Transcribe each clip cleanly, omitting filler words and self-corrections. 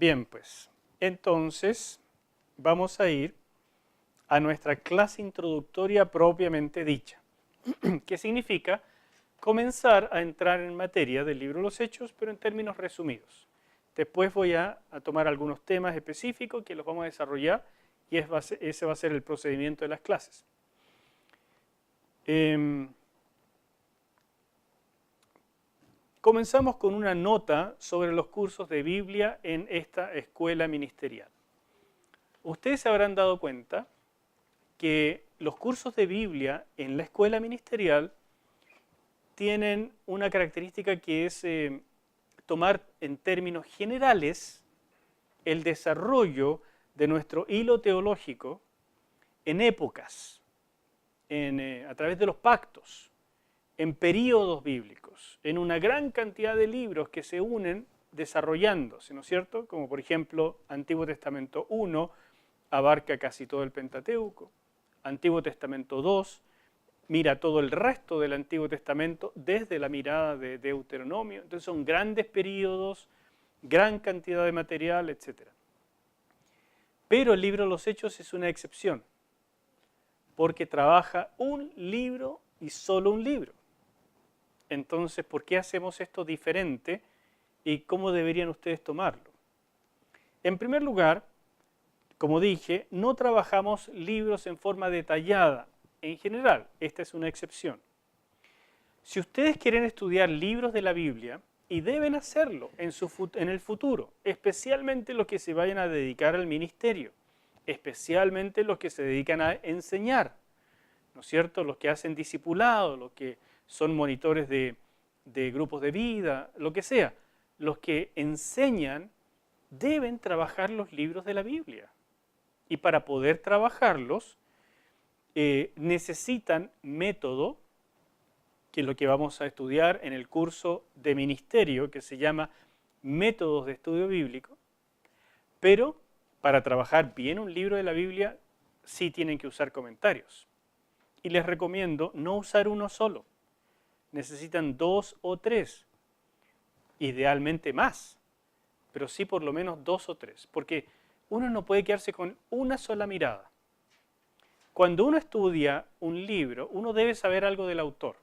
Bien, pues, entonces vamos a ir a nuestra clase introductoria propiamente dicha, que significa comenzar a entrar en materia del libro de los Hechos, pero en términos resumidos. Después voy a tomar algunos temas específicos que los vamos a desarrollar y ese va a ser el procedimiento de las clases. Comenzamos con una nota sobre los cursos de Biblia en esta escuela ministerial. Ustedes se habrán dado cuenta que los cursos de Biblia en la escuela ministerial tienen una característica que es tomar en términos generales el desarrollo de nuestro hilo teológico en épocas, a través de los pactos, en períodos bíblicos, en una gran cantidad de libros que se unen desarrollándose, ¿no es cierto? Como por ejemplo, Antiguo Testamento 1 abarca casi todo el Pentateuco, Antiguo Testamento 2 mira todo el resto del Antiguo Testamento desde la mirada de Deuteronomio. Entonces son grandes períodos, gran cantidad de material, etc. Pero el libro de los Hechos es una excepción, porque trabaja un libro y solo un libro. Entonces, ¿por qué hacemos esto diferente y cómo deberían ustedes tomarlo? En primer lugar, como dije, no trabajamos libros en forma detallada. En general, esta es una excepción. Si ustedes quieren estudiar libros de la Biblia, y deben hacerlo en el futuro, especialmente los que se vayan a dedicar al ministerio, especialmente los que se dedican a enseñar, ¿no es cierto? Los que hacen discipulado, los que son monitores de grupos de vida, lo que sea. Los que enseñan deben trabajar los libros de la Biblia. Y para poder trabajarlos, necesitan método, que es lo que vamos a estudiar en el curso de ministerio, que se llama Métodos de Estudio Bíblico, pero para trabajar bien un libro de la Biblia, sí tienen que usar comentarios. Y les recomiendo no usar uno solo. Necesitan 2 o 3, idealmente más, pero sí por lo menos 2 o 3, porque uno no puede quedarse con una sola mirada. Cuando uno estudia un libro, uno debe saber algo del autor.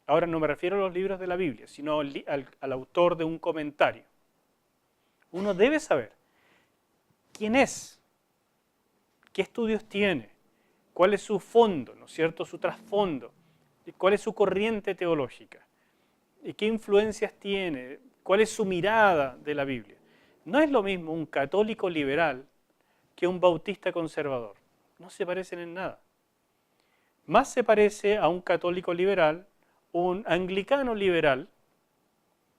Ahora no me refiero a los libros de la Biblia, sino al autor de un comentario. Uno debe saber quién es, qué estudios tiene, cuál es su fondo, ¿no es cierto?, su trasfondo, cuál es su corriente teológica, y qué influencias tiene, cuál es su mirada de la Biblia. No es lo mismo un católico liberal que un bautista conservador. No se parecen en nada. Más se parece a un católico liberal, un anglicano liberal,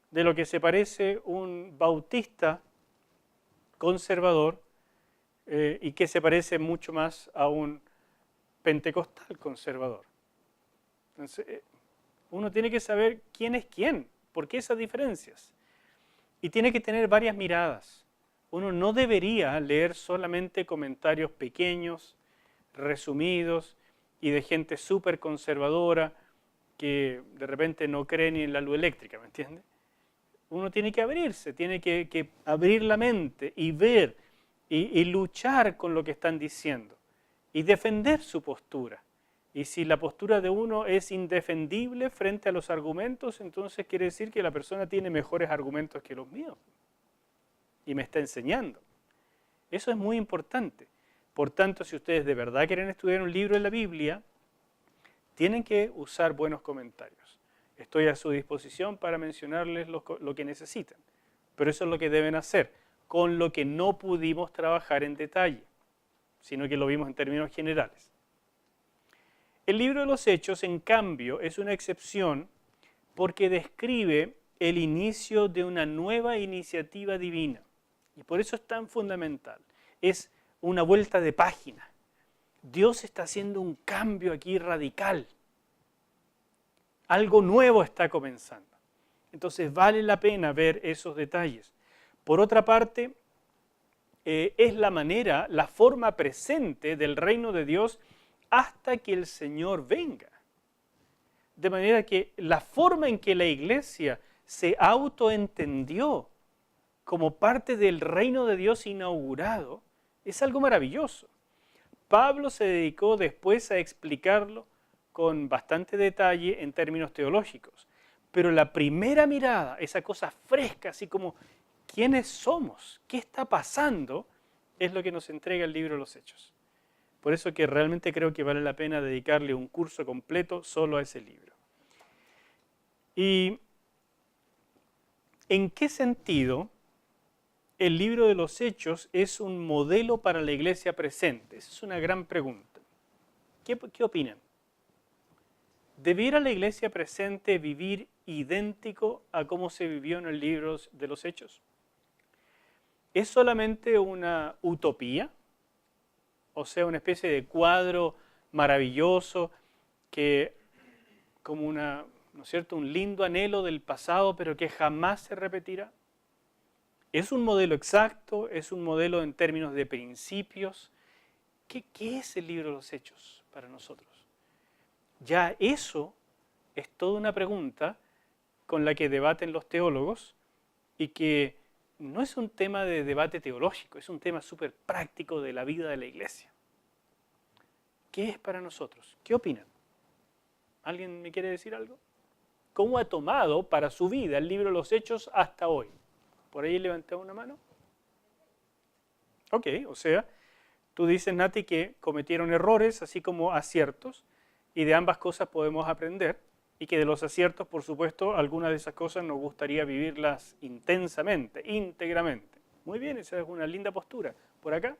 de lo que se parece un bautista conservador y que se parece mucho más a un pentecostal conservador. Entonces, uno tiene que saber quién es quién, por qué esas diferencias. Y tiene que tener varias miradas. Uno no debería leer solamente comentarios pequeños, resumidos y de gente súper conservadora que de repente no cree ni en la luz eléctrica, ¿me entiende? Uno tiene que abrirse, tiene que abrir la mente y ver y luchar con lo que están diciendo y defender su postura. Y si la postura de uno es indefendible frente a los argumentos, entonces quiere decir que la persona tiene mejores argumentos que los míos y me está enseñando. Eso es muy importante. Por tanto, si ustedes de verdad quieren estudiar un libro de la Biblia, tienen que usar buenos comentarios. Estoy a su disposición para mencionarles lo que necesitan, pero eso es lo que deben hacer, con lo que no pudimos trabajar en detalle, sino que lo vimos en términos generales. El libro de los Hechos, en cambio, es una excepción porque describe el inicio de una nueva iniciativa divina. Y por eso es tan fundamental. Es una vuelta de página. Dios está haciendo un cambio aquí radical. Algo nuevo está comenzando. Entonces vale la pena ver esos detalles. Por otra parte, es la forma presente del reino de Dios hasta que el Señor venga. De manera que la forma en que la iglesia se autoentendió como parte del reino de Dios inaugurado, es algo maravilloso. Pablo se dedicó después a explicarlo con bastante detalle en términos teológicos. Pero la primera mirada, esa cosa fresca, así como ¿quiénes somos? ¿Qué está pasando? Es lo que nos entrega el libro de los Hechos. Por eso que realmente creo que vale la pena dedicarle un curso completo solo a ese libro. ¿Y en qué sentido el libro de los Hechos es un modelo para la iglesia presente? Esa es una gran pregunta. ¿Qué opinan? ¿Debiera la iglesia presente vivir idéntico a cómo se vivió en el libro de los Hechos? ¿Es solamente una utopía? O sea, una especie de cuadro maravilloso que como una, ¿no es cierto?, un lindo anhelo del pasado, pero que jamás se repetirá. ¿Es un modelo exacto? ¿Es un modelo en términos de principios? ¿Qué es el libro de los Hechos para nosotros? Ya eso es toda una pregunta con la que debaten los teólogos y que no es un tema de debate teológico, es un tema súper práctico de la vida de la iglesia. ¿Qué es para nosotros? ¿Qué opinan? ¿Alguien me quiere decir algo? ¿Cómo ha tomado para su vida el libro de los Hechos hasta hoy? ¿Por ahí levanté una mano? Ok, o sea, tú dices, Nati, que cometieron errores así como aciertos y de ambas cosas podemos aprender y que de los aciertos, por supuesto, algunas de esas cosas nos gustaría vivirlas intensamente, íntegramente. Muy bien, esa es una linda postura. ¿Por acá?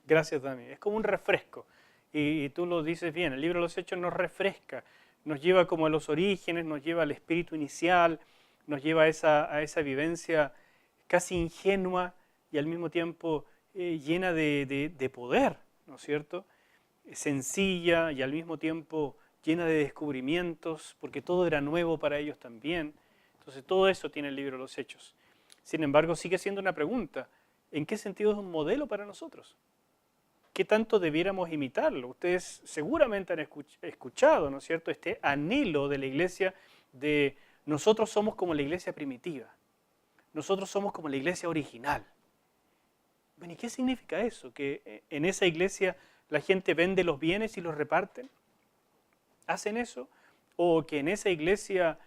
Gracias, Dami. Es como un refresco. Y tú lo dices bien, el libro de los Hechos nos refresca, nos lleva como a los orígenes, nos lleva al espíritu inicial, nos lleva a esa vivencia casi ingenua y al mismo tiempo llena de poder, ¿no es cierto? Sencilla y al mismo tiempo llena de descubrimientos, porque todo era nuevo para ellos también. Entonces todo eso tiene el libro de los Hechos. Sin embargo, sigue siendo una pregunta, ¿en qué sentido es un modelo para nosotros? ¿Qué tanto debiéramos imitarlo? Ustedes seguramente han escuchado, ¿no es cierto?, este anhelo de la iglesia de nosotros somos como la iglesia primitiva, nosotros somos como la iglesia original. Bueno, ¿y qué significa eso? ¿Que en esa iglesia la gente vende los bienes y los reparten? ¿Hacen eso? ¿O que en esa iglesia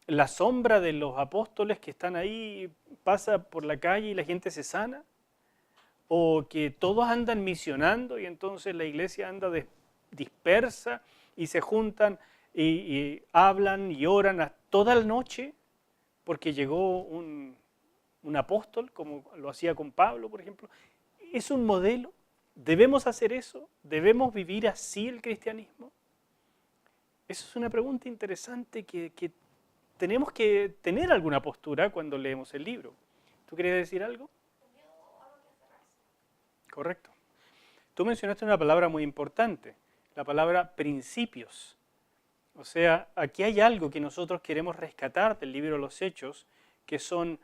la sombra de los apóstoles que están ahí pasa por la calle y la gente se sana? ¿O que todos andan misionando y entonces la iglesia anda dispersa y se juntan y hablan y oran toda la noche porque llegó un apóstol, como lo hacía con Pablo, por ejemplo? ¿Es un modelo? ¿Debemos hacer eso? ¿Debemos vivir así el cristianismo? Eso es una pregunta interesante que tenemos que tener alguna postura cuando leemos el libro. ¿Tú querías decir algo? Correcto. Tú mencionaste una palabra muy importante, la palabra principios. O sea, aquí hay algo que nosotros queremos rescatar del libro de los Hechos, que son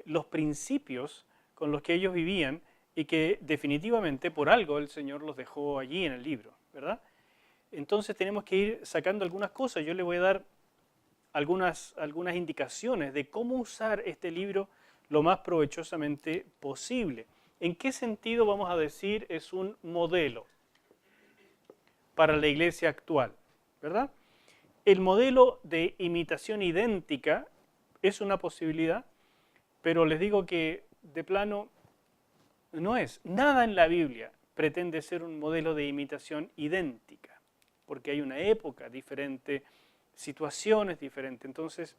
los principios con los que ellos vivían y que definitivamente por algo el Señor los dejó allí en el libro, ¿verdad? Entonces tenemos que ir sacando algunas cosas. Yo le voy a dar algunas indicaciones de cómo usar este libro lo más provechosamente posible. ¿En qué sentido vamos a decir es un modelo para la iglesia actual? ¿Verdad? El modelo de imitación idéntica es una posibilidad, pero les digo que de plano no es. Nada en la Biblia pretende ser un modelo de imitación idéntica, porque hay una época diferente, situaciones diferentes. Entonces,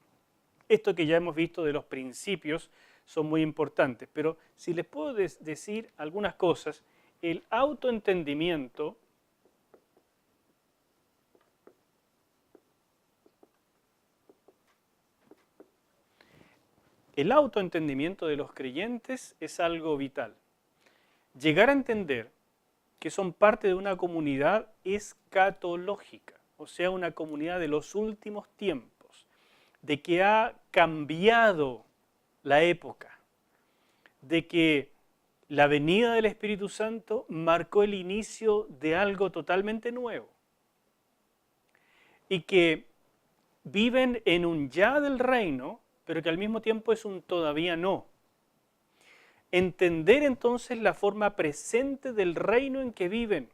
esto que ya hemos visto de los principios son muy importantes, pero si les puedo decir algunas cosas, el autoentendimiento de los creyentes es algo vital. Llegar a entender que son parte de una comunidad escatológica, o sea, una comunidad de los últimos tiempos, de que ha cambiado la época, de que la venida del Espíritu Santo marcó el inicio de algo totalmente nuevo y que viven en un ya del reino, pero que al mismo tiempo es un todavía no. Entender entonces la forma presente del reino en que viven,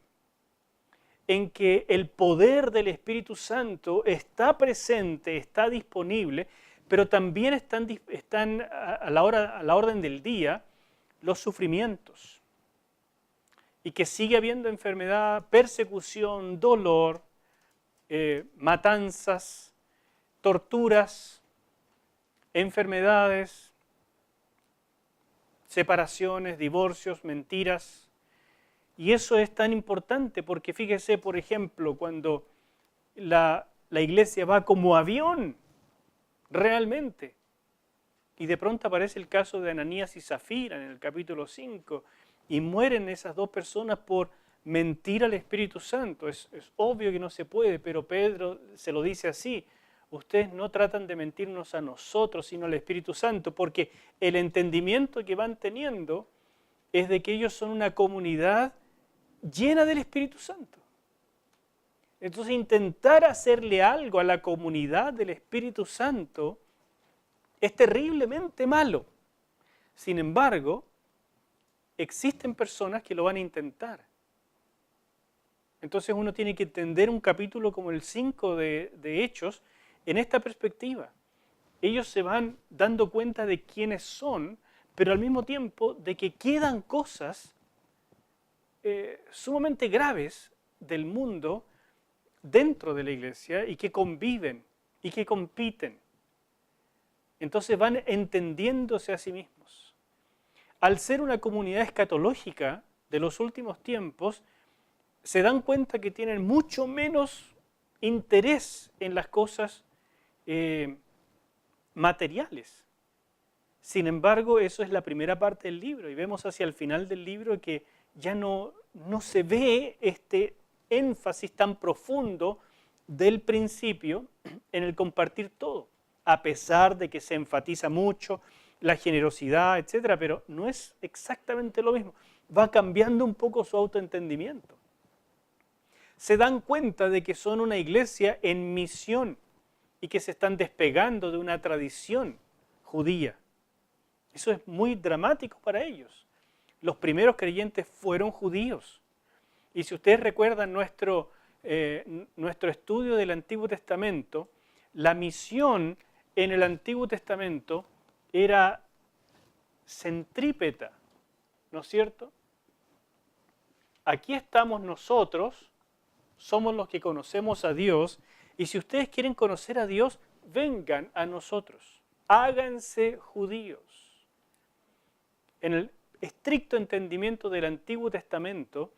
en que el poder del Espíritu Santo está presente, está disponible, pero también están a la orden del día los sufrimientos. Y que sigue habiendo enfermedad, persecución, dolor, matanzas, torturas, enfermedades, separaciones, divorcios, mentiras. Y eso es tan importante porque fíjese, por ejemplo, cuando la iglesia va como avión, realmente, y de pronto aparece el caso de Ananías y Zafira en el capítulo 5, y mueren esas dos personas por mentir al Espíritu Santo. Es obvio que no se puede, pero Pedro se lo dice así: ustedes no tratan de mentirnos a nosotros, sino al Espíritu Santo, porque el entendimiento que van teniendo es de que ellos son una comunidad llena del Espíritu Santo. Entonces, intentar hacerle algo a la comunidad del Espíritu Santo es terriblemente malo. Sin embargo, existen personas que lo van a intentar. Entonces uno tiene que entender un capítulo como el 5 de Hechos en esta perspectiva. Ellos se van dando cuenta de quiénes son, pero al mismo tiempo de que quedan cosas sumamente graves del mundo dentro de la iglesia y que conviven y que compiten. Entonces van entendiéndose a sí mismos. Al ser una comunidad escatológica de los últimos tiempos, se dan cuenta que tienen mucho menos interés en las cosas materiales. Sin embargo, eso es la primera parte del libro y vemos hacia el final del libro que ya no se ve este énfasis tan profundo del principio en el compartir todo, a pesar de que se enfatiza mucho la generosidad, etcétera, pero no es exactamente lo mismo. Va cambiando un poco su autoentendimiento. Se dan cuenta de que son una iglesia en misión y que se están despegando de una tradición judía. Eso es muy dramático para ellos. Los primeros creyentes fueron judíos. Y si ustedes recuerdan nuestro estudio del Antiguo Testamento, la misión en el Antiguo Testamento era centrípeta, ¿no es cierto? Aquí estamos nosotros, somos los que conocemos a Dios, y si ustedes quieren conocer a Dios, vengan a nosotros, háganse judíos. En el estricto entendimiento del Antiguo Testamento,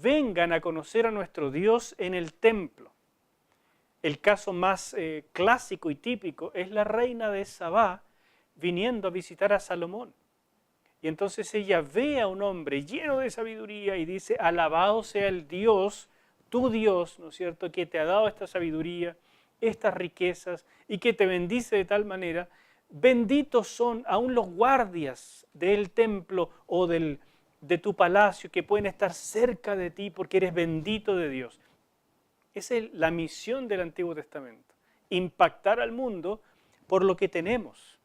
vengan a conocer a nuestro Dios en el templo. El caso más clásico y típico es la reina de Sabá viniendo a visitar a Salomón. Y entonces ella ve a un hombre lleno de sabiduría y dice: alabado sea el Dios, tu Dios, ¿no es cierto?, que te ha dado esta sabiduría, estas riquezas y que te bendice de tal manera. Benditos son aún los guardias del templo o de tu palacio que pueden estar cerca de ti porque eres bendito de Dios. Esa es la misión del Antiguo Testamento, impactar al mundo por lo que tenemos.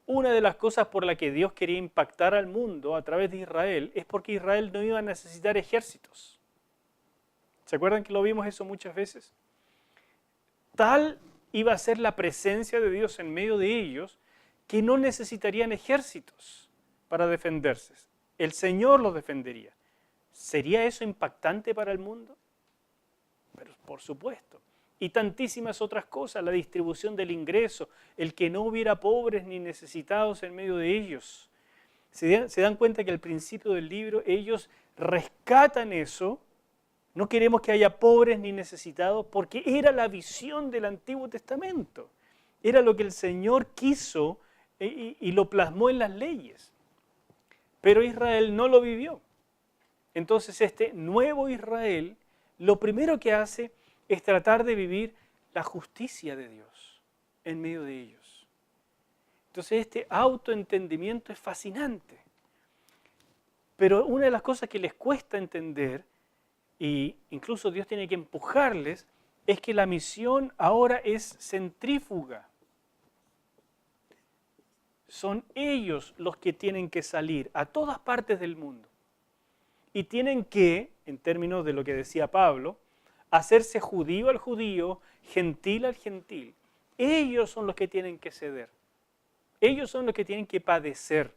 Una de las cosas por la que Dios quería impactar al mundo a través de Israel es porque Israel no iba a necesitar ejércitos. ¿Se acuerdan que lo vimos eso muchas veces? Tal iba a ser la presencia de Dios en medio de ellos que no necesitarían ejércitos para defenderse. El Señor los defendería. ¿Sería eso impactante para el mundo? Pero por supuesto. Y tantísimas otras cosas, la distribución del ingreso, el que no hubiera pobres ni necesitados en medio de ellos. Se dan cuenta que al principio del libro ellos rescatan eso. No queremos que haya pobres ni necesitados porque era la visión del Antiguo Testamento. Era lo que el Señor quiso y lo plasmó en las leyes. Pero Israel no lo vivió. Entonces este nuevo Israel lo primero que hace es tratar de vivir la justicia de Dios en medio de ellos. Entonces este autoentendimiento es fascinante. Pero una de las cosas que les cuesta entender, y incluso Dios tiene que empujarles, es que la misión ahora es centrífuga. Son ellos los que tienen que salir a todas partes del mundo. Y tienen que, en términos de lo que decía Pablo, hacerse judío al judío, gentil al gentil. Ellos son los que tienen que ceder. Ellos son los que tienen que padecer.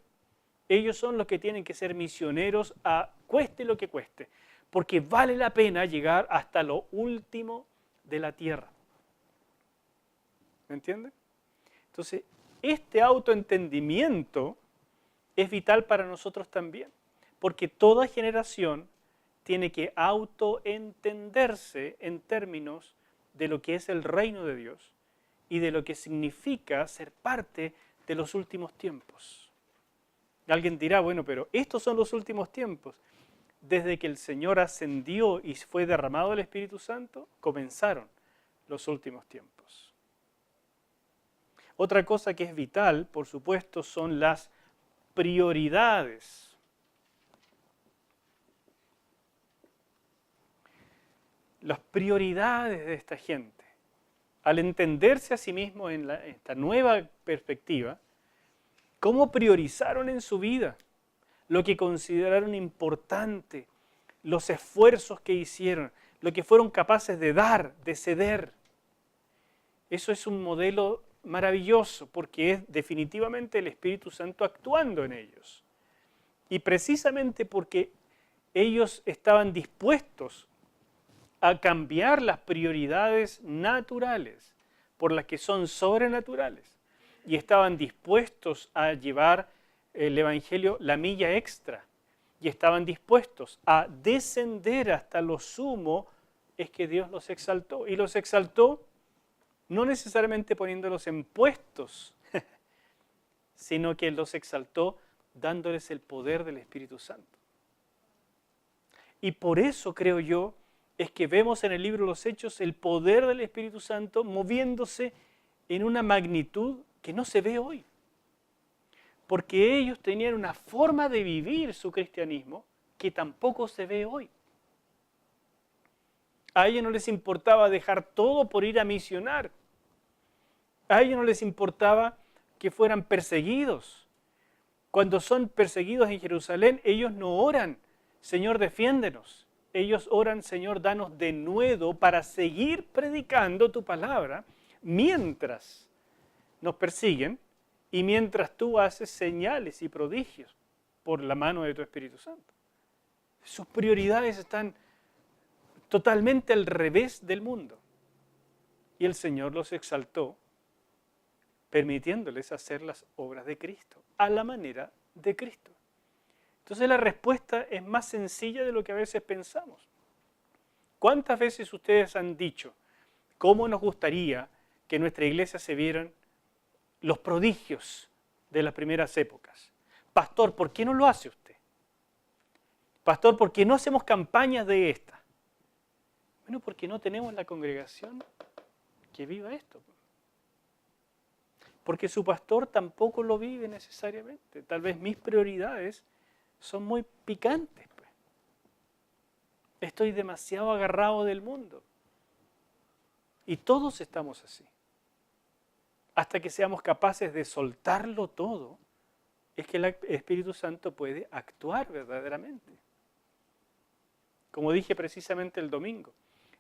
Ellos son los que tienen que ser misioneros a cueste lo que cueste. Porque vale la pena llegar hasta lo último de la tierra. ¿Me entienden? Entonces, este autoentendimiento es vital para nosotros también. Porque toda generación tiene que autoentenderse en términos de lo que es el reino de Dios y de lo que significa ser parte de los últimos tiempos. Alguien dirá, bueno, pero estos son los últimos tiempos. Desde que el Señor ascendió y fue derramado el Espíritu Santo, comenzaron los últimos tiempos. Otra cosa que es vital, por supuesto, son las prioridades. Las prioridades de esta gente. Al entenderse a sí mismos en esta nueva perspectiva, ¿cómo priorizaron en su vida lo que consideraron importante, los esfuerzos que hicieron, lo que fueron capaces de dar, de ceder? Eso es un modelo maravilloso porque es definitivamente el Espíritu Santo actuando en ellos. Y precisamente porque ellos estaban dispuestos a cambiar las prioridades naturales por las que son sobrenaturales y estaban dispuestos a llevar el Evangelio la milla extra y estaban dispuestos a descender hasta lo sumo, es que Dios los exaltó. Y los exaltó no necesariamente poniéndolos en puestos, sino que los exaltó dándoles el poder del Espíritu Santo. Y por eso creo yo es que vemos en el libro de los Hechos el poder del Espíritu Santo moviéndose en una magnitud que no se ve hoy. Porque ellos tenían una forma de vivir su cristianismo que tampoco se ve hoy. A ellos no les importaba dejar todo por ir a misionar. A ellos no les importaba que fueran perseguidos. Cuando son perseguidos en Jerusalén, ellos no oran, Señor, defiéndenos. Ellos oran, Señor, danos denuedo para seguir predicando tu palabra mientras nos persiguen y mientras tú haces señales y prodigios por la mano de tu Espíritu Santo. Sus prioridades están totalmente al revés del mundo. Y el Señor los exaltó, permitiéndoles hacer las obras de Cristo, a la manera de Cristo. Entonces la respuesta es más sencilla de lo que a veces pensamos. ¿Cuántas veces ustedes han dicho cómo nos gustaría que en nuestra iglesia se vieran los prodigios de las primeras épocas? Pastor, ¿por qué no lo hace usted? Pastor, ¿por qué no hacemos campañas de esta? Bueno, porque no tenemos la congregación que viva esto. Porque su pastor tampoco lo vive necesariamente. Tal vez mis prioridades son muy picantes. Pues. Estoy demasiado agarrado del mundo. Y todos estamos así. Hasta que seamos capaces de soltarlo todo, es que el Espíritu Santo puede actuar verdaderamente. Como dije precisamente el domingo,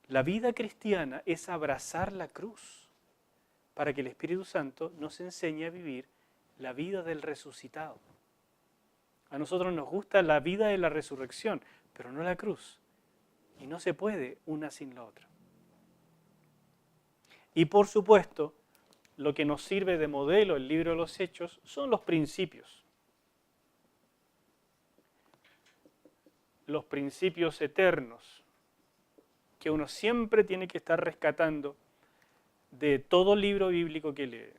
la vida cristiana es abrazar la cruz para que el Espíritu Santo nos enseñe a vivir la vida del resucitado. A nosotros nos gusta la vida de la resurrección, pero no la cruz. Y no se puede una sin la otra. Y por supuesto, lo que nos sirve de modelo el libro de los Hechos son los principios. Los principios eternos que uno siempre tiene que estar rescatando de todo libro bíblico que lee.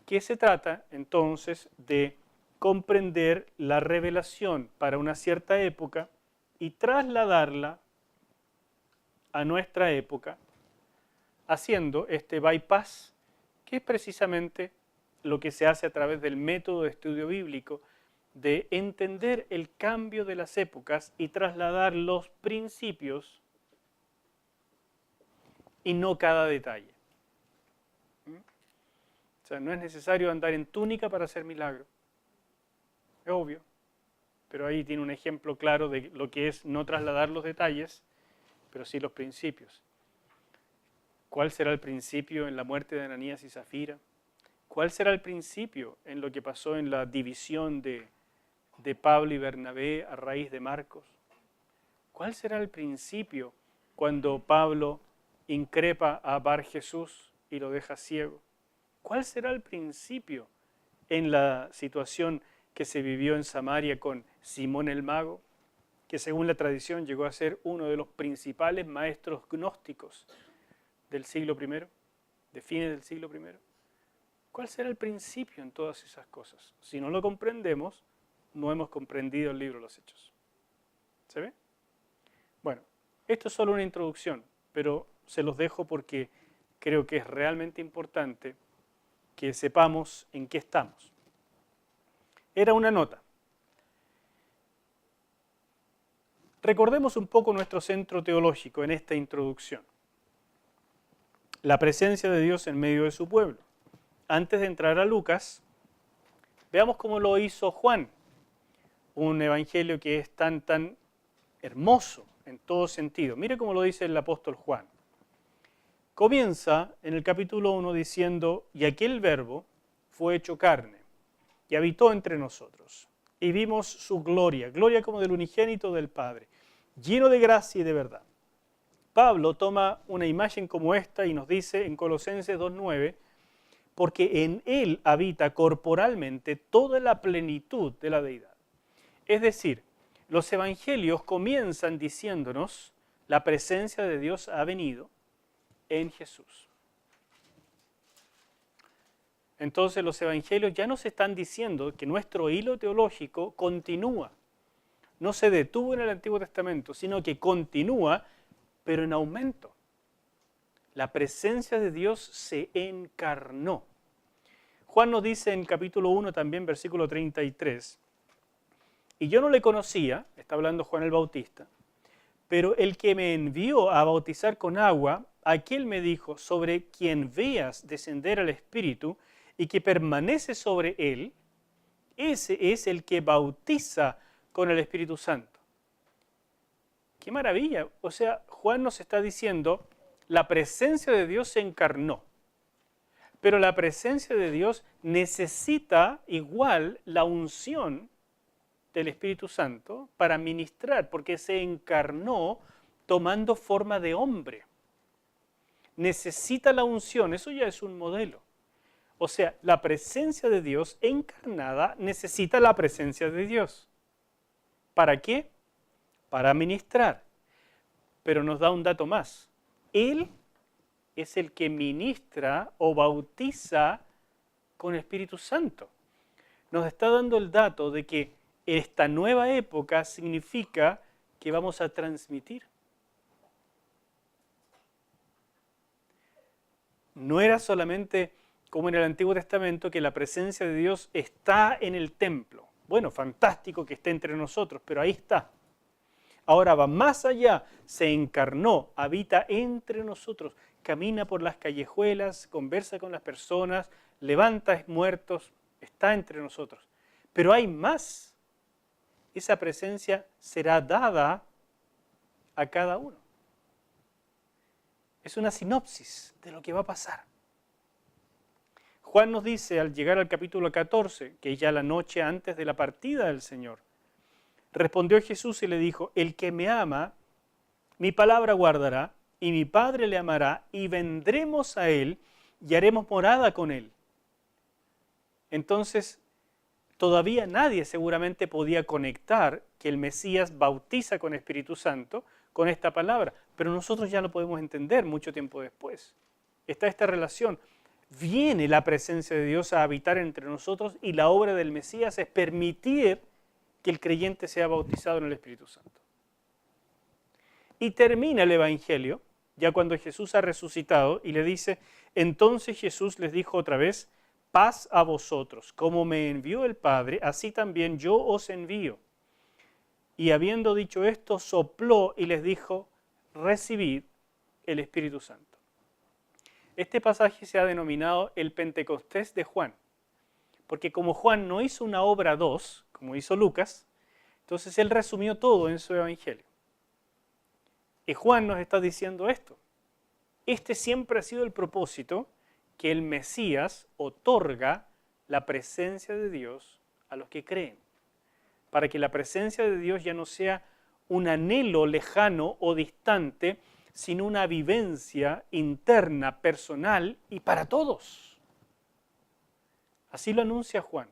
Que se trata entonces de comprender la revelación para una cierta época y trasladarla a nuestra época, haciendo este bypass, que es precisamente lo que se hace a través del método de estudio bíblico, de entender el cambio de las épocas y trasladar los principios y no cada detalle. O sea, no es necesario andar en túnica para hacer milagro. Es obvio. Pero ahí tiene un ejemplo claro de lo que es no trasladar los detalles, pero sí los principios. ¿Cuál será el principio en la muerte de Ananías y Zafira? ¿Cuál será el principio en lo que pasó en la división de Pablo y Bernabé a raíz de Marcos? ¿Cuál será el principio cuando Pablo increpa a Bar Jesús y lo deja ciego? ¿Cuál será el principio en la situación que se vivió en Samaria con Simón el Mago, que según la tradición llegó a ser uno de los principales maestros gnósticos del siglo I, de fines del siglo I? ¿Cuál será el principio en todas esas cosas? Si no lo comprendemos, no hemos comprendido el libro de los Hechos. ¿Se ve? Bueno, esto es solo una introducción, pero se los dejo porque creo que es realmente importante que sepamos en qué estamos. Era una nota. Recordemos un poco nuestro centro teológico en esta introducción. La presencia de Dios en medio de su pueblo. Antes de entrar a Lucas, veamos cómo lo hizo Juan, un evangelio que es tan hermoso en todo sentido. Mire cómo lo dice el apóstol Juan. Comienza en el capítulo 1 diciendo, y aquel verbo fue hecho carne y habitó entre nosotros. Y vimos su gloria, gloria como del unigénito del Padre, lleno de gracia y de verdad. Pablo toma una imagen como esta y nos dice en Colosenses 2:9, porque en él habita corporalmente toda la plenitud de la deidad. Es decir, los evangelios comienzan diciéndonos, la presencia de Dios ha venido en Jesús. Entonces los evangelios ya nos están diciendo que nuestro hilo teológico continúa. No se detuvo en el Antiguo Testamento, sino que continúa, pero en aumento. La presencia de Dios se encarnó. Juan nos dice en capítulo 1 también, versículo 33, y yo no le conocía, está hablando Juan el Bautista, pero el que me envió a bautizar con agua, aquel me dijo, sobre quien veas descender al Espíritu y que permanece sobre él, ese es el que bautiza con el Espíritu Santo. ¡Qué maravilla! O sea, Juan nos está diciendo, la presencia de Dios se encarnó, pero la presencia de Dios necesita igual la unción del Espíritu Santo para ministrar, porque se encarnó tomando forma de hombre. Necesita la unción, eso ya es un modelo. O sea, la presencia de Dios encarnada necesita la presencia de Dios. ¿Para qué? Para ministrar. Pero nos da un dato más. Él es el que ministra o bautiza con el Espíritu Santo. Nos está dando el dato de que esta nueva época significa que vamos a transmitir. No era solamente como en el Antiguo Testamento que la presencia de Dios está en el templo. Bueno, fantástico que esté entre nosotros, pero ahí está. Ahora va más allá, se encarnó, habita entre nosotros, camina por las callejuelas, conversa con las personas, levanta muertos, está entre nosotros. Pero hay más. Esa presencia será dada a cada uno. Es una sinopsis de lo que va a pasar. Juan nos dice al llegar al capítulo 14, que es ya la noche antes de la partida del Señor, respondió Jesús y le dijo, el que me ama, mi palabra guardará, y mi Padre le amará, y vendremos a él y haremos morada con él. Entonces, todavía nadie seguramente podía conectar que el Mesías bautiza con Espíritu Santo con esta palabra, pero nosotros ya lo podemos entender mucho tiempo después. Está esta relación. Viene la presencia de Dios a habitar entre nosotros y la obra del Mesías es permitir que el creyente sea bautizado en el Espíritu Santo. Y termina el Evangelio, ya cuando Jesús ha resucitado, y le dice, entonces Jesús les dijo otra vez, paz a vosotros, como me envió el Padre, así también yo os envío. Y habiendo dicho esto, sopló y les dijo, recibid el Espíritu Santo. Este pasaje se ha denominado el Pentecostés de Juan, porque como Juan no hizo una obra 2, como hizo Lucas, entonces él resumió todo en su evangelio. Y Juan nos está diciendo esto. Este siempre ha sido el propósito, que el Mesías otorga la presencia de Dios a los que creen, para que la presencia de Dios ya no sea un anhelo lejano o distante, sino una vivencia interna, personal y para todos. Así lo anuncia Juan.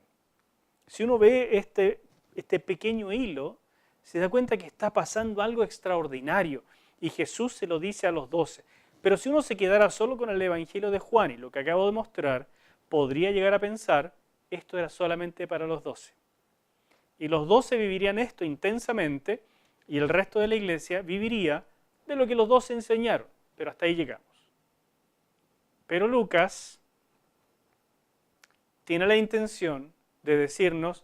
Si uno ve este pequeño hilo, se da cuenta que está pasando algo extraordinario y Jesús se lo dice a los 12. Pero si uno se quedara solo con el Evangelio de Juan y lo que acabo de mostrar, podría llegar a pensar, esto era solamente para los 12. Y los 12 vivirían esto intensamente y el resto de la iglesia viviría de lo que los 12 enseñaron. Pero hasta ahí llegamos. Pero Lucas tiene la intención de decirnos,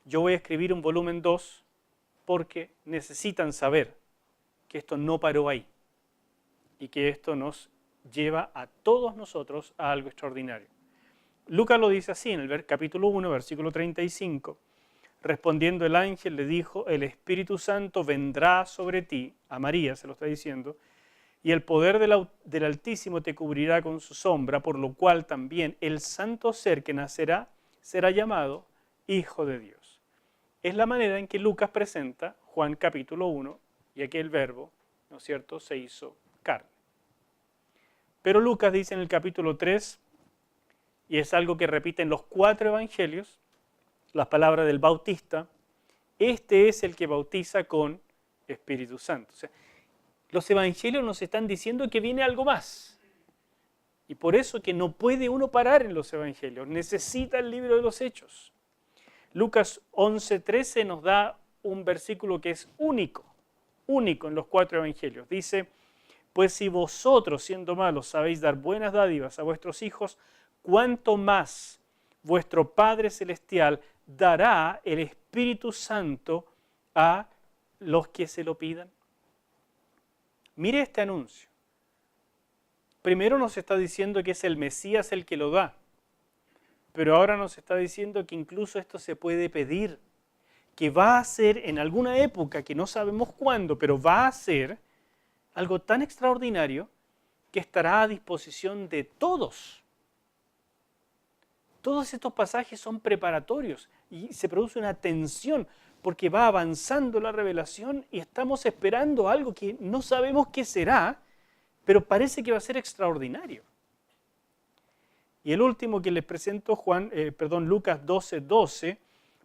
yo voy a escribir un volumen 2 porque necesitan saber que esto no paró ahí y que esto nos lleva a todos nosotros a algo extraordinario. Lucas lo dice así en el capítulo 1, versículo 35. Respondiendo el ángel le dijo, el Espíritu Santo vendrá sobre ti, a María se lo está diciendo, y el poder del Altísimo te cubrirá con su sombra, por lo cual también el santo ser que nacerá será llamado Hijo de Dios. Es la manera en que Lucas presenta Juan capítulo 1 y aquel verbo, ¿no es cierto?, se hizo carne. Pero Lucas dice en el capítulo 3, y es algo que repiten los 4 evangelios, las palabras del Bautista, este es el que bautiza con Espíritu Santo. O sea, los evangelios nos están diciendo que viene algo más. Y por eso que no puede uno parar en los evangelios, necesita el libro de los Hechos. Lucas 11:13 nos da un versículo que es único en los 4 evangelios. Dice, pues si vosotros, siendo malos, sabéis dar buenas dádivas a vuestros hijos, ¿cuánto más vuestro Padre Celestial dará el Espíritu Santo a los que se lo pidan? Mire este anuncio. Primero nos está diciendo que es el Mesías el que lo da, pero ahora nos está diciendo que incluso esto se puede pedir, que va a ser en alguna época, que no sabemos cuándo, pero va a ser algo tan extraordinario que estará a disposición de todos. Todos estos pasajes son preparatorios y se produce una tensión porque va avanzando la revelación y estamos esperando algo que no sabemos qué será, pero parece que va a ser extraordinario. Y el último que les presento, Lucas 12:12,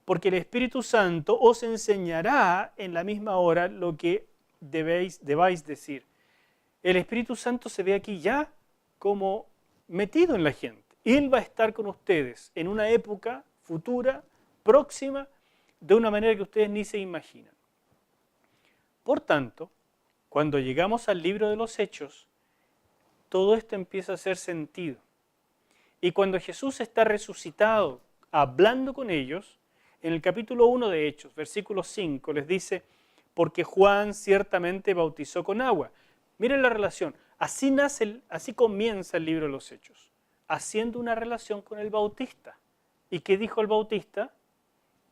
porque el Espíritu Santo os enseñará en la misma hora lo que debáis decir. El Espíritu Santo se ve aquí ya como metido en la gente. Él va a estar con ustedes en una época futura, próxima, de una manera que ustedes ni se imaginan. Por tanto, cuando llegamos al libro de los Hechos, todo esto empieza a hacer sentido. Y cuando Jesús está resucitado, hablando con ellos, en el capítulo 1 de Hechos, versículo 5, les dice, porque Juan ciertamente bautizó con agua. Miren la relación. Así comienza el libro de los Hechos, haciendo una relación con el Bautista. ¿Y qué dijo el Bautista?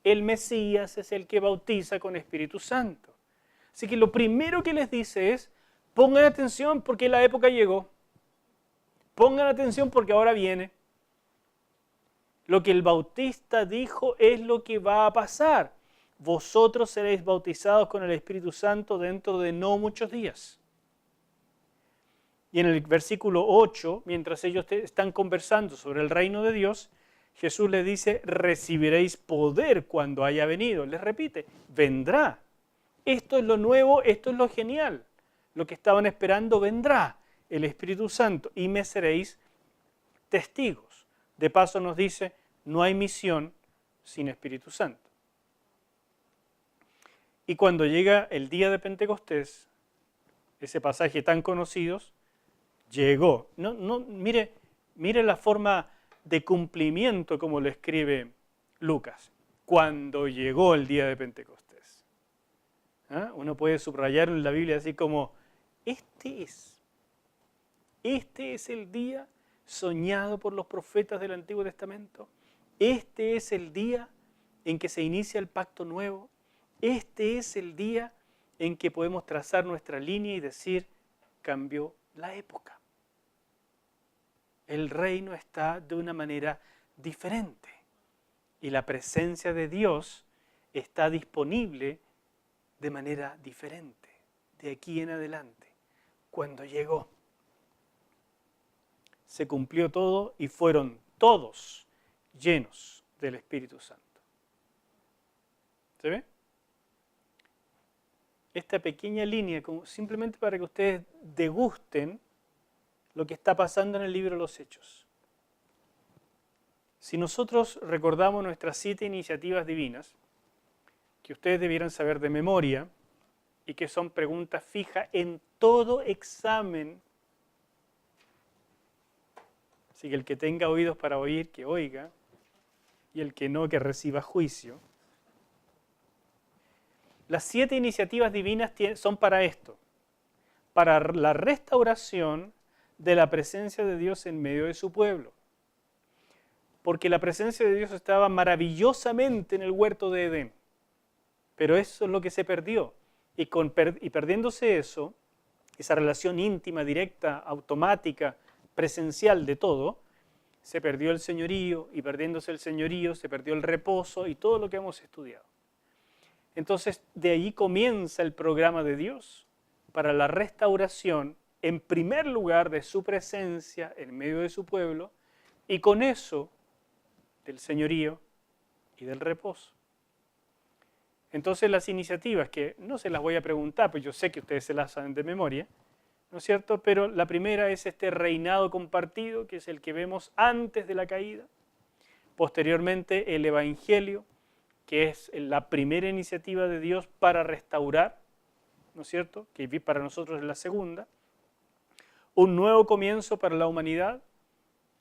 El Mesías es el que bautiza con Espíritu Santo. Así que lo primero que les dice es, pongan atención porque la época llegó. Pongan atención porque ahora viene. Lo que el Bautista dijo es lo que va a pasar. Vosotros seréis bautizados con el Espíritu Santo dentro de no muchos días. Y en el versículo 8, mientras ellos están conversando sobre el reino de Dios, Jesús les dice, recibiréis poder cuando haya venido. Les repite, vendrá. Esto es lo nuevo, esto es lo genial. Lo que estaban esperando vendrá, el Espíritu Santo, y me seréis testigos. De paso nos dice, no hay misión sin Espíritu Santo. Y cuando llega el día de Pentecostés, ese pasaje tan conocido, llegó. Mire la forma de cumplimiento como lo escribe Lucas. Cuando llegó el día de Pentecostés. Uno puede subrayar en la Biblia así como, este es el día soñado por los profetas del Antiguo Testamento. Este es el día en que se inicia el pacto nuevo. Este es el día en que podemos trazar nuestra línea y decir, cambió la época. El reino está de una manera diferente y la presencia de Dios está disponible de manera diferente de aquí en adelante. Cuando llegó, se cumplió todo y fueron todos llenos del Espíritu Santo. ¿Se ve? Esta pequeña línea, simplemente para que ustedes degusten lo que está pasando en el libro de los Hechos. Si nosotros recordamos nuestras 7 iniciativas divinas, que ustedes debieran saber de memoria, y que son preguntas fijas en todo examen, así que el que tenga oídos para oír, que oiga, y el que no, que reciba juicio. Las 7 iniciativas divinas son para esto, para la restauración de la presencia de Dios en medio de su pueblo. Porque la presencia de Dios estaba maravillosamente en el huerto de Edén, pero eso es lo que se perdió. Y perdiéndose eso, esa relación íntima, directa, automática, presencial de todo, se perdió el señorío, y perdiéndose el señorío se perdió el reposo y todo lo que hemos estudiado. Entonces, de ahí comienza el programa de Dios para la restauración, en primer lugar, de su presencia en medio de su pueblo, y con eso, del señorío y del reposo. Entonces, las iniciativas, que no se las voy a preguntar, pues yo sé que ustedes se las saben de memoria, ¿no es cierto? Pero la primera es este reinado compartido, que es el que vemos antes de la caída. Posteriormente, el Evangelio, que es la primera iniciativa de Dios para restaurar, ¿no es cierto?, que para nosotros es la segunda. Un nuevo comienzo para la humanidad,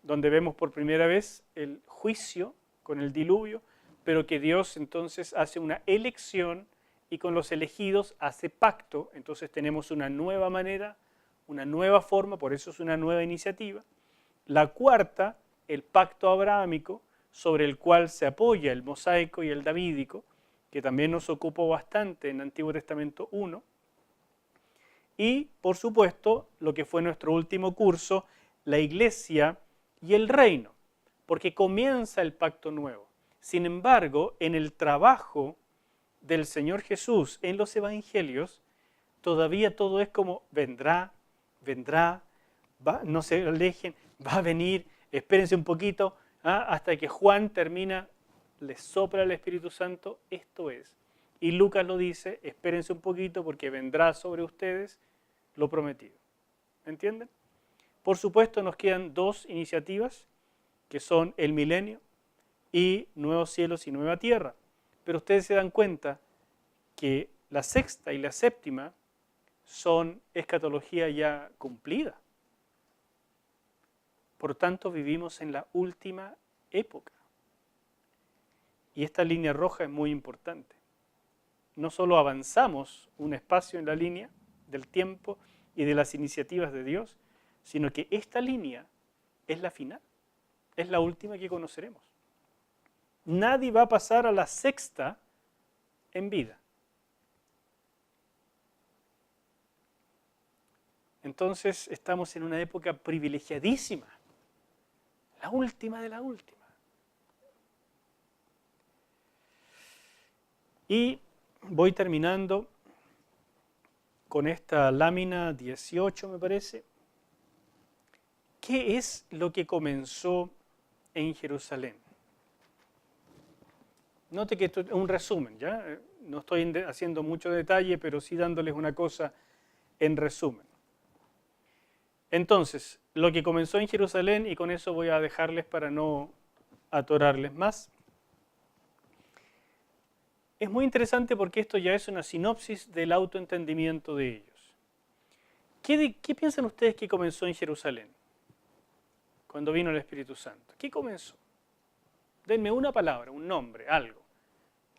donde vemos por primera vez el juicio con el diluvio, pero que Dios entonces hace una elección y con los elegidos hace pacto. Entonces tenemos una nueva manera, una nueva forma, por eso es una nueva iniciativa. La cuarta, el pacto abrahámico, sobre el cual se apoya el mosaico y el davídico, que también nos ocupó bastante en Antiguo Testamento 1. Y, por supuesto, lo que fue nuestro último curso, la iglesia y el reino, porque comienza el pacto nuevo. Sin embargo, en el trabajo del Señor Jesús en los evangelios, todavía todo es como vendrá, no se alejen, va a venir, espérense un poquito, hasta que Juan termina, les sopla el Espíritu Santo, esto es. Y Lucas lo dice, espérense un poquito porque vendrá sobre ustedes lo prometido. ¿Entienden? Por supuesto nos quedan 2 iniciativas, que son el milenio y nuevos cielos y nueva tierra. Pero ustedes se dan cuenta que la sexta y la séptima son escatología ya cumplida. Por tanto, vivimos en la última época. Y esta línea roja es muy importante. No solo avanzamos un espacio en la línea del tiempo y de las iniciativas de Dios, sino que esta línea es la final, es la última que conoceremos. Nadie va a pasar a la sexta en vida. Entonces estamos en una época privilegiadísima, la última de la última. Y voy terminando con esta lámina 18, me parece. ¿Qué es lo que comenzó en Jerusalén? Note que esto es un resumen, ¿ya? No estoy haciendo mucho detalle, pero sí dándoles una cosa en resumen. Entonces, lo que comenzó en Jerusalén, y con eso voy a dejarles para no atorarles más. Es muy interesante porque esto ya es una sinopsis del autoentendimiento de ellos. ¿Qué piensan ustedes que comenzó en Jerusalén cuando vino el Espíritu Santo? ¿Qué comenzó? Denme una palabra, un nombre, algo.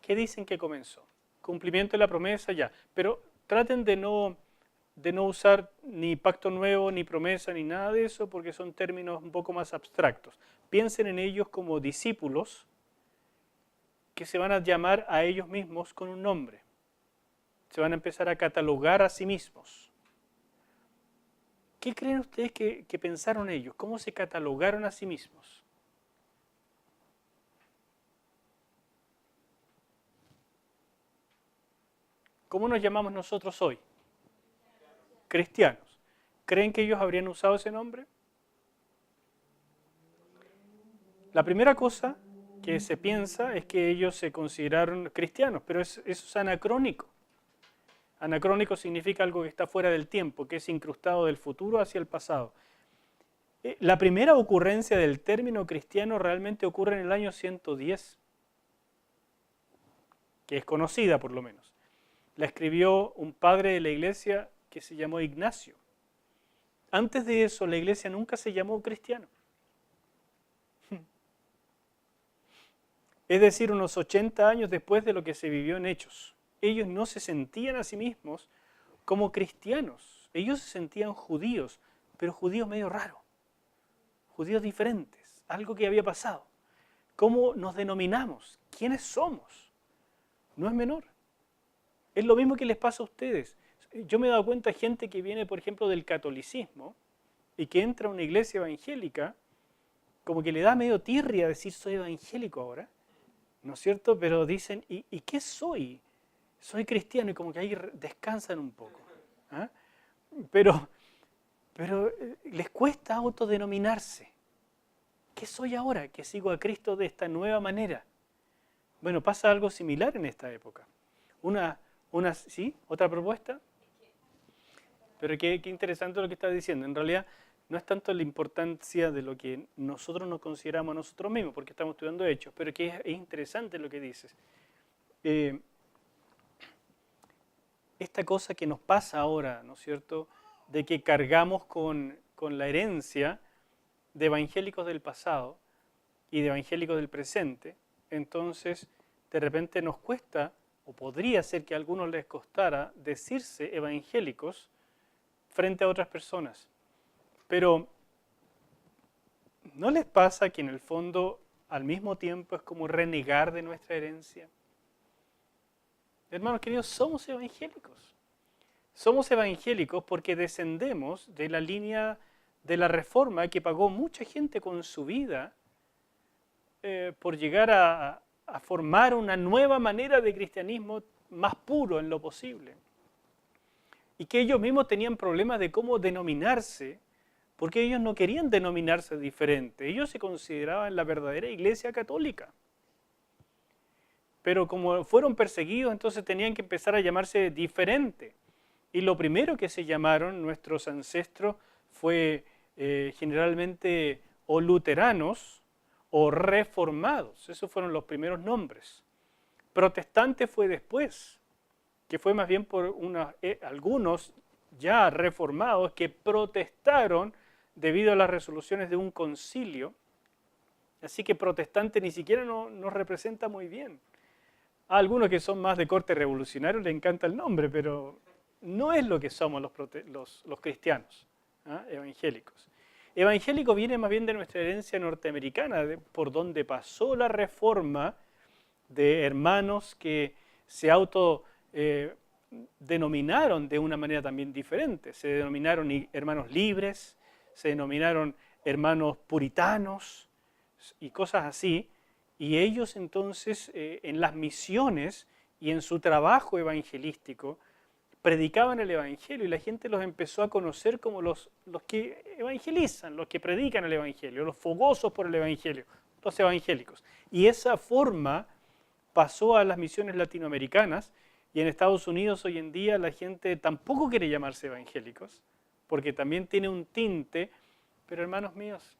¿Qué dicen que comenzó? Cumplimiento de la promesa, ya. Pero traten de no de no usar ni pacto nuevo, ni promesa, ni nada de eso, porque son términos un poco más abstractos. Piensen en ellos como discípulos que se van a llamar a ellos mismos con un nombre. Se van a empezar a catalogar a sí mismos. ¿Qué creen ustedes que pensaron ellos? ¿Cómo se catalogaron a sí mismos? ¿Cómo nos llamamos nosotros hoy? Cristianos. ¿Creen que ellos habrían usado ese nombre? La primera cosa que se piensa es que ellos se consideraron cristianos, pero eso es anacrónico. Anacrónico significa algo que está fuera del tiempo, que es incrustado del futuro hacia el pasado. La primera ocurrencia del término cristiano realmente ocurre en el año 110, que es conocida por lo menos. La escribió un padre de la iglesia que se llamó Ignacio. Antes de eso, la iglesia nunca se llamó cristiano. Es decir, unos 80 años después de lo que se vivió en Hechos. Ellos no se sentían a sí mismos como cristianos. Ellos se sentían judíos, pero judíos medio raros, judíos diferentes, algo que había pasado. ¿Cómo nos denominamos? ¿Quiénes somos? No es menor. Es lo mismo que les pasa a ustedes. Yo me he dado cuenta de gente que viene, por ejemplo, del catolicismo y que entra a una iglesia evangélica, como que le da medio tirria decir soy evangélico ahora, ¿no es cierto? Pero dicen, ¿y qué soy? Soy cristiano, y como que ahí descansan un poco. ¿Ah? Pero les cuesta autodenominarse. ¿Qué soy ahora que sigo a Cristo de esta nueva manera? Bueno, pasa algo similar en esta época. ¿Sí? ¿Otra propuesta? Pero qué interesante lo que está diciendo. En realidad no es tanto la importancia de lo que nosotros nos consideramos a nosotros mismos, porque estamos estudiando hechos, pero que es interesante lo que dices. Esta cosa que nos pasa ahora, ¿no es cierto?, de que cargamos con la herencia de evangélicos del pasado y de evangélicos del presente, entonces de repente nos cuesta, o podría ser que a algunos les costara, decirse evangélicos frente a otras personas. Pero ¿no les pasa que en el fondo al mismo tiempo es como renegar de nuestra herencia? Hermanos queridos, somos evangélicos. Somos evangélicos porque descendemos de la línea de la Reforma que pagó mucha gente con su vida por llegar a formar una nueva manera de cristianismo más puro en lo posible. Y que ellos mismos tenían problemas de cómo denominarse, porque ellos no querían denominarse diferente. Ellos se consideraban la verdadera iglesia católica. Pero como fueron perseguidos, entonces tenían que empezar a llamarse diferente. Y lo primero que se llamaron nuestros ancestros fue generalmente o luteranos o reformados. Esos fueron los primeros nombres. Protestante fue después, que fue más bien por algunos ya reformados que protestaron debido a las resoluciones de un concilio. Así que protestante ni siquiera nos representa muy bien. A algunos que son más de corte revolucionario les encanta el nombre, pero no es lo que somos los cristianos, evangélicos. Evangélico viene más bien de nuestra herencia norteamericana, por donde pasó la reforma de hermanos que se denominaron de una manera también diferente. Se denominaron hermanos libres, se denominaron hermanos puritanos y cosas así. Y ellos entonces en las misiones y en su trabajo evangelístico predicaban el evangelio y la gente los empezó a conocer como los que evangelizan, los que predican el evangelio, los fogosos por el evangelio, los evangélicos. Y esa forma pasó a las misiones latinoamericanas y en Estados Unidos hoy en día la gente tampoco quiere llamarse evangélicos porque también tiene un tinte, pero hermanos míos,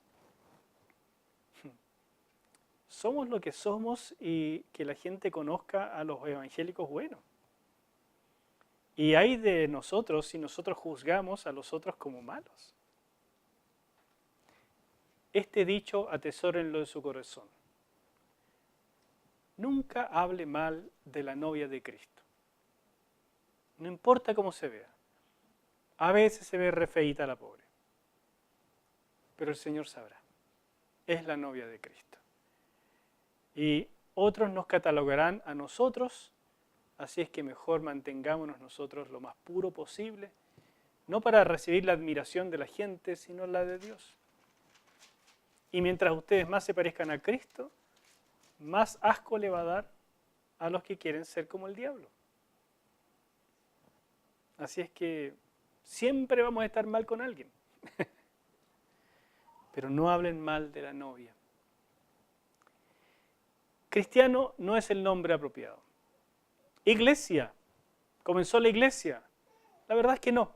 somos lo que somos y que la gente conozca a los evangélicos buenos. Y hay de nosotros si nosotros juzgamos a los otros como malos. Este dicho atesórenlo en su corazón. Nunca hable mal de la novia de Cristo. No importa cómo se vea. A veces se ve re feíta la pobre, pero el Señor sabrá. Es la novia de Cristo. Y otros nos catalogarán a nosotros, así es que mejor mantengámonos nosotros lo más puro posible, no para recibir la admiración de la gente, sino la de Dios. Y mientras ustedes más se parezcan a Cristo, más asco le va a dar a los que quieren ser como el diablo. Así es que siempre vamos a estar mal con alguien. Pero no hablen mal de la novia. Cristiano no es el nombre apropiado. Iglesia. ¿Comenzó la iglesia? La verdad es que no.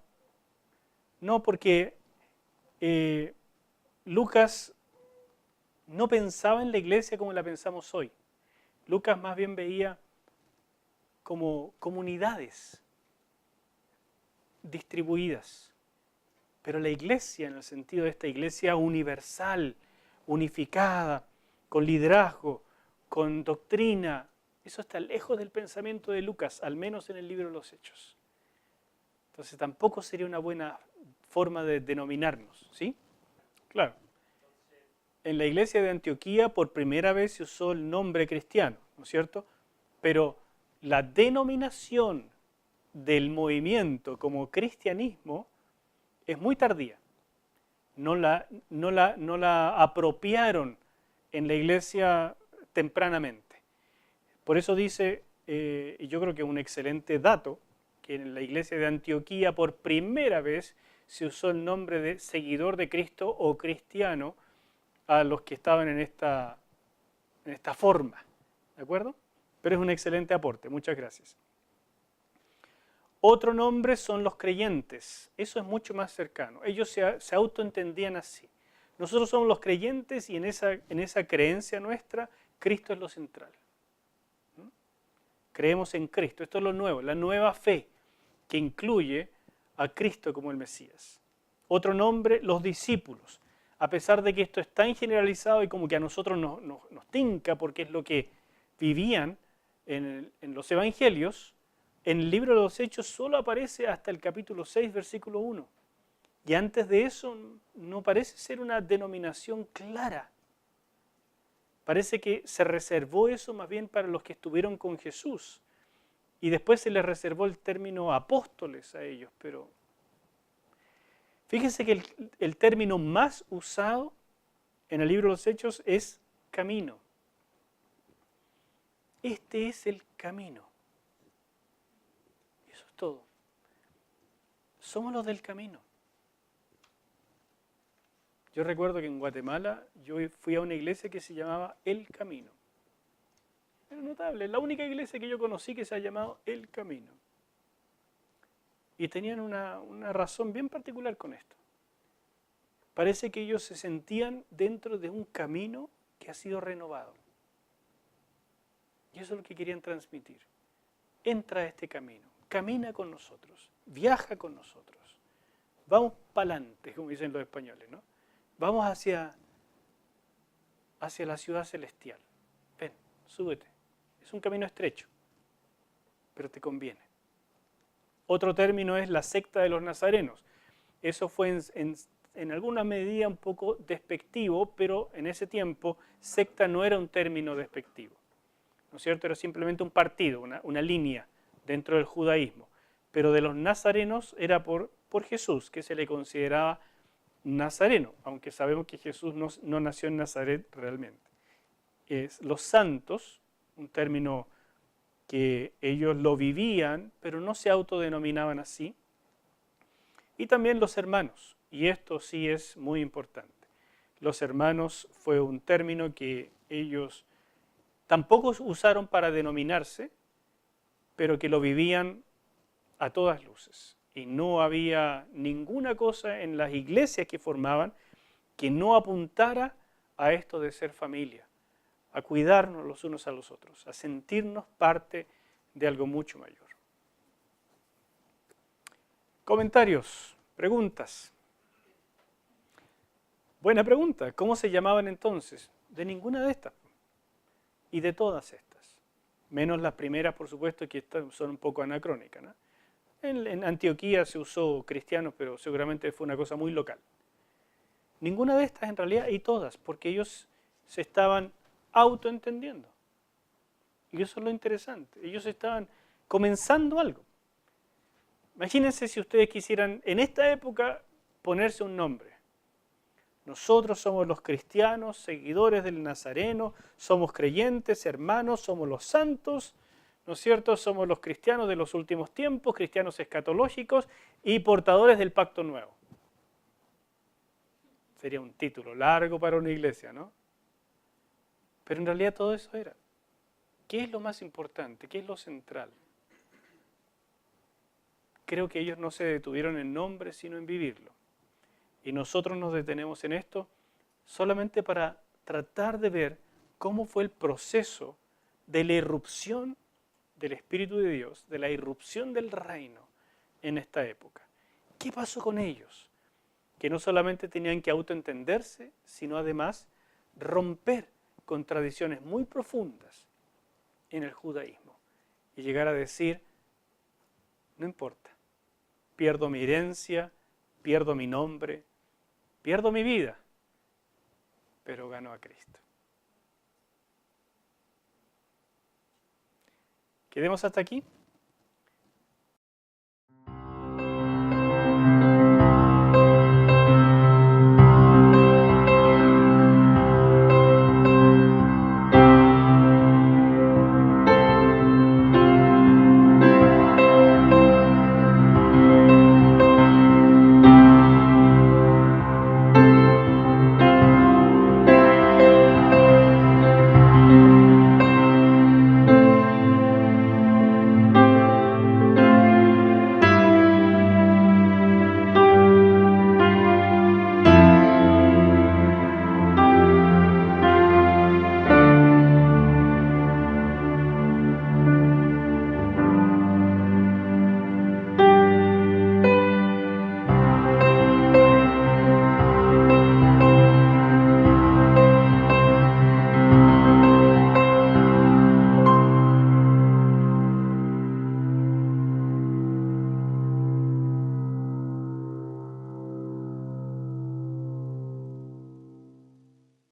No, porque Lucas no pensaba en la iglesia como la pensamos hoy. Lucas más bien veía como comunidades distribuidas. Pero la iglesia, en el sentido de esta iglesia universal, unificada, con liderazgo, con doctrina, eso está lejos del pensamiento de Lucas, al menos en el libro de los Hechos. Entonces tampoco sería una buena forma de denominarnos, ¿sí? Claro. En la iglesia de Antioquía por primera vez se usó el nombre cristiano, ¿no es cierto? Pero la denominación del movimiento como cristianismo es muy tardía. No la apropiaron en la iglesia tempranamente. Por eso dice, y yo creo que es un excelente dato, que en la iglesia de Antioquía por primera vez se usó el nombre de seguidor de Cristo o cristiano a los que estaban en esta forma, ¿de acuerdo? Pero es un excelente aporte, muchas gracias. Otro nombre son los creyentes, eso es mucho más cercano, ellos se autoentendían así. Nosotros somos los creyentes y en esa creencia nuestra, Cristo es lo central. Creemos en Cristo, esto es lo nuevo, la nueva fe que incluye a Cristo como el Mesías. Otro nombre, los discípulos. A pesar de que esto es tan generalizado y como que a nosotros nos tinca porque es lo que vivían en los evangelios, en el libro de los Hechos solo aparece hasta el capítulo 6, versículo 1. Y antes de eso no parece ser una denominación clara. Parece que se reservó eso más bien para los que estuvieron con Jesús. Y después se les reservó el término apóstoles a ellos, pero fíjense que el término más usado en el libro de los Hechos es camino. Este es el camino. Eso es todo. Somos los del camino. Yo recuerdo que en Guatemala yo fui a una iglesia que se llamaba El Camino. Era notable, la única iglesia que yo conocí que se ha llamado El Camino. Y tenían una razón bien particular con esto. Parece que ellos se sentían dentro de un camino que ha sido renovado. Y eso es lo que querían transmitir. Entra a este camino, camina con nosotros, viaja con nosotros. Vamos para adelante, como dicen los españoles, ¿no? Vamos hacia la ciudad celestial. Ven, súbete. Es un camino estrecho, pero te conviene. Otro término es la secta de los nazarenos. Eso fue en alguna medida un poco despectivo, pero en ese tiempo secta no era un término despectivo, ¿no es cierto? Era simplemente un partido, una línea dentro del judaísmo. Pero de los nazarenos era por Jesús, que se le consideraba nazareno, aunque sabemos que Jesús no nació en Nazaret realmente. Los santos, un término que ellos lo vivían, pero no se autodenominaban así. Y también los hermanos, y esto sí es muy importante. Los hermanos fue un término que ellos tampoco usaron para denominarse, pero que lo vivían a todas luces. Y no había ninguna cosa en las iglesias que formaban que no apuntara a esto de ser familia, a cuidarnos los unos a los otros, a sentirnos parte de algo mucho mayor. Comentarios, preguntas. Buena pregunta. ¿Cómo se llamaban entonces? De ninguna de estas. Y de todas estas. Menos las primeras, por supuesto, que son un poco anacrónicas, ¿no? En Antioquía se usó cristianos, pero seguramente fue una cosa muy local. Ninguna de estas en realidad, y todas, porque ellos se estaban autoentendiendo. Y eso es lo interesante. Ellos estaban comenzando algo. Imagínense si ustedes quisieran en esta época ponerse un nombre. Nosotros somos los cristianos, seguidores del Nazareno, somos creyentes, hermanos, somos los santos, ¿no es cierto? Somos los cristianos de los últimos tiempos, cristianos escatológicos y portadores del pacto nuevo. Sería un título largo para una iglesia, ¿no? Pero en realidad todo eso era. ¿Qué es lo más importante? ¿Qué es lo central? Creo que ellos no se detuvieron en nombre, sino en vivirlo. Y nosotros nos detenemos en esto solamente para tratar de ver cómo fue el proceso de la irrupción del Espíritu de Dios, de la irrupción del reino en esta época. ¿Qué pasó con ellos? Que no solamente tenían que autoentenderse, sino además romper con tradiciones muy profundas en el judaísmo y llegar a decir, no importa, pierdo mi herencia, pierdo mi nombre, pierdo mi vida, pero gano a Cristo. Quedemos hasta aquí.